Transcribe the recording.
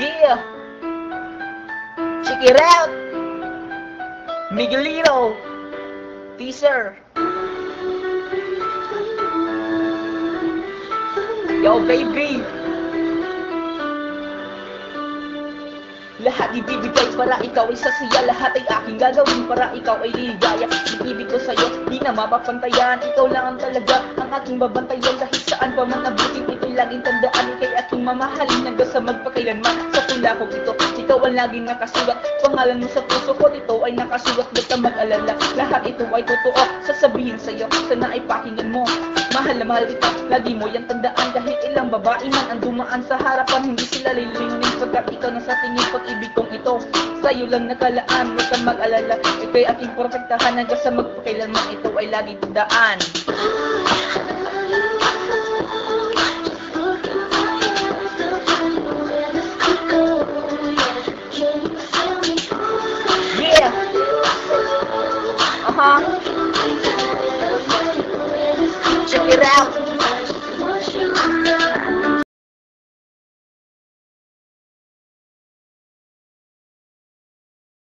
Yeah, check it out. Miguelito, teaser. Yo baby, lahat ibibigay para ikaw ay sasaya. Lahat ay aking gagawin para ikaw ay ligaya. Ibibig ko sa'yo, di na mapapantayan. Ikaw lang ang talaga ang aking babantayan. Kahit saan pa man nabutin, ito'y laging tandaan. Kay aking mamahalin hanggang sa magpakailanman. Sa tula ko ito, ikaw ang laging nakasulat. Pangalan mo sa puso ko, ito ay nakasulat. Ba't ka mag-alala, lahat ito ay totoo. Sasabihin sa'yo, sana ay pakinggan mo. Mahal na mahal kita, lagi mo yan tandaan. Kahit ilang babae man ang dumaan sa harapan, hindi sila lilingning pagkat ikaw na sa tingin pag-ibig kong ito. Sa'yo lang nakalaan, huwag kang mag-alala. Ito'y aking protektahan hanggang sa magpakailanman. Ito ay lagi tandaan. Yeah! Check it out!